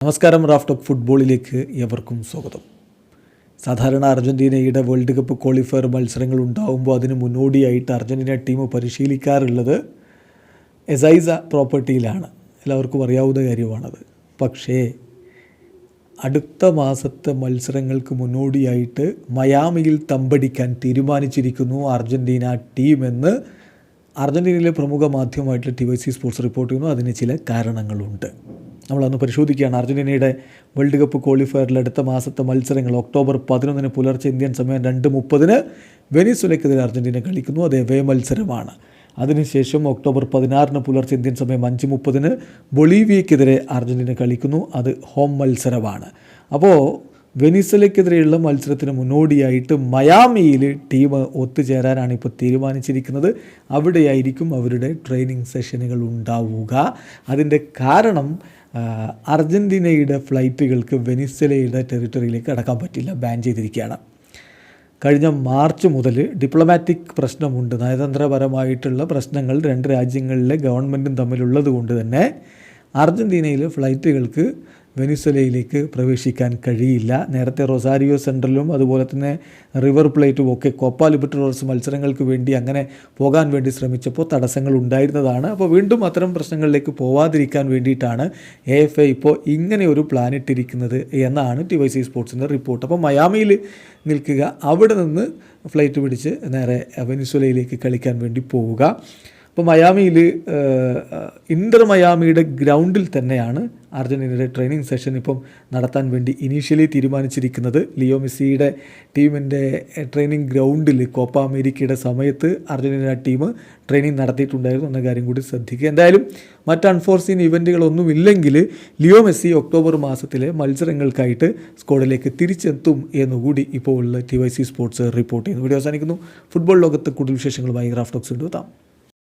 നമസ്കാരം. Raf talk ഫുട്ബോളിലേക്ക് എവർക്കും സ്വാഗതം. സാധാരണ അർജൻറ്റീനയുടെ വേൾഡ് കപ്പ് ക്വാളിഫയർ മത്സരങ്ങൾ ഉണ്ടാകുമ്പോൾ അതിന് മുന്നോടിയായിട്ട് അർജൻറ്റീന ടീം പരിശീലിക്കാറുള്ളത് എസൈസ പ്രോപ്പർട്ടിയിലാണ്. എല്ലാവർക്കും അറിയാവുന്ന കാര്യമാണത്. പക്ഷേ അടുത്ത മാസത്തെ മത്സരങ്ങൾക്ക് മുന്നോടിയായിട്ട് മയാമിയിൽ തമ്പടിക്കാൻ തീരുമാനിച്ചിരിക്കുന്നു അർജൻറ്റീന ടീമെന്ന് അർജൻറ്റീനയിലെ പ്രമുഖ മാധ്യമമായിട്ടുള്ള TYC സ്പോർട്സ് റിപ്പോർട്ട് ചെയ്യുന്നു. അതിന് ചില കാരണങ്ങളുണ്ട്. നമ്മളന്ന് പരിശോധിക്കുകയാണ്. അർജൻറ്റീനയുടെ വേൾഡ് കപ്പ് ക്വാളിഫയറിൽ അടുത്ത മാസത്തെ മത്സരങ്ങൾ ഒക്ടോബർ 11 പുലർച്ചെ ഇന്ത്യൻ സമയം 2:30 വെനിസ്വലയ്ക്കെതിരെ അർജൻറ്റീന കളിക്കുന്നു. അത് എവേ മത്സരമാണ്. അതിനുശേഷം ഒക്ടോബർ 16 പുലർച്ചെ ഇന്ത്യൻ സമയം 5:30 ബൊളീവിയയ്ക്കെതിരെ അർജൻറ്റീന കളിക്കുന്നു. അത് ഹോം മത്സരമാണ്. അപ്പോൾ വെനിസ്വലയ്ക്കെതിരെയുള്ള മത്സരത്തിന് മുന്നോടിയായിട്ട് മയാമിയിൽ ടീം ഒത്തുചേരാനാണ് ഇപ്പോൾ തീരുമാനിച്ചിരിക്കുന്നത്. അവിടെയായിരിക്കും അവരുടെ ട്രെയിനിങ് സെഷനുകൾ ഉണ്ടാവുക. അതിൻ്റെ കാരണം അർജൻറ്റീനയുടെ ഫ്ലൈറ്റുകൾക്ക് വെനിസ്വലയുടെ ടെറിട്ടറിയിലേക്ക് കടക്കാൻ പറ്റില്ല, ബാൻ ചെയ്തിരിക്കുകയാണ്. കഴിഞ്ഞ മാർച്ച് മുതൽ ഡിപ്ലോമാറ്റിക് പ്രശ്നമുണ്ട്. നയതന്ത്രപരമായിട്ടുള്ള പ്രശ്നങ്ങൾ രണ്ട് രാജ്യങ്ങളിലെ ഗവൺമെൻറ്റും തമ്മിലുള്ളത് കൊണ്ട് തന്നെ അർജൻറ്റീനയിലെ ഫ്ലൈറ്റുകൾക്ക് വെനിസ്വലയിലേക്ക് പ്രവേശിക്കാൻ കഴിയില്ല. നേരത്തെ റൊസാരിയോ സെൻട്രലും അതുപോലെ തന്നെ റിവർ പ്ലേറ്റും ഒക്കെ കോപ്പ ലിബർട്ടഡോറസ് മത്സരങ്ങൾക്ക് വേണ്ടി അങ്ങനെ പോകാൻ വേണ്ടി ശ്രമിച്ചപ്പോൾ തടസ്സങ്ങൾ ഉണ്ടായിരുന്നതാണ്. അപ്പോൾ വീണ്ടും അത്തരം പ്രശ്നങ്ങളിലേക്ക് പോവാതിരിക്കാൻ വേണ്ടിയിട്ടാണ് AFA ഇപ്പോൾ ഇങ്ങനെ ഒരു പ്ലാൻ ഇട്ടിരിക്കുന്നത് എന്നാണ് TYC സ്പോർട്സിൻ്റെ റിപ്പോർട്ട്. അപ്പോൾ മയാമിയിൽ നിൽക്കുക, അവിടെ നിന്ന് ഫ്ലൈറ്റ് പിടിച്ച് നേരെ വെനിസ്വലയിലേക്ക് കളിക്കാൻ വേണ്ടി പോവുക. അപ്പോൾ മയാമിയിൽ ഇൻ്റർ മയാമിയുടെ ഗ്രൗണ്ടിൽ തന്നെയാണ് അർജൻറ്റീനയുടെ ട്രെയിനിങ് സെഷൻ ഇപ്പം നടത്താൻ വേണ്ടി ഇനീഷ്യലി തീരുമാനിച്ചിരിക്കുന്നത്. ലിയോ മെസ്സിയുടെ ടീമിൻ്റെ ട്രെയിനിങ് ഗ്രൗണ്ടിൽ കോപ്പ അമേരിക്കയുടെ സമയത്ത് അർജൻറ്റീന ടീം ട്രെയിനിങ് നടത്തിയിട്ടുണ്ടായിരുന്നു എന്ന കാര്യം കൂടി ശ്രദ്ധിക്കുക. എന്തായാലും മറ്റ് അൺഫോർസീൻ ഇവൻറ്റുകളൊന്നുമില്ലെങ്കിൽ ലിയോ മെസ്സി ഒക്ടോബർ മാസത്തിലെ മത്സരങ്ങൾക്കായിട്ട് സ്ക്വാഡിലേക്ക് തിരിച്ചെത്തും എന്നുകൂടി ഇപ്പോൾ ഉള്ള TYC സ്പോർട്സ് റിപ്പോർട്ട് ചെയ്യുന്നു. വീഡിയോ അവസാനിക്കുന്നു. ഫുട്ബോൾ ലോകത്ത് കൂടുതൽ വിശേഷങ്ങളുമായി റാഫ് ടോക്സ് കൊണ്ടുവെത്താം.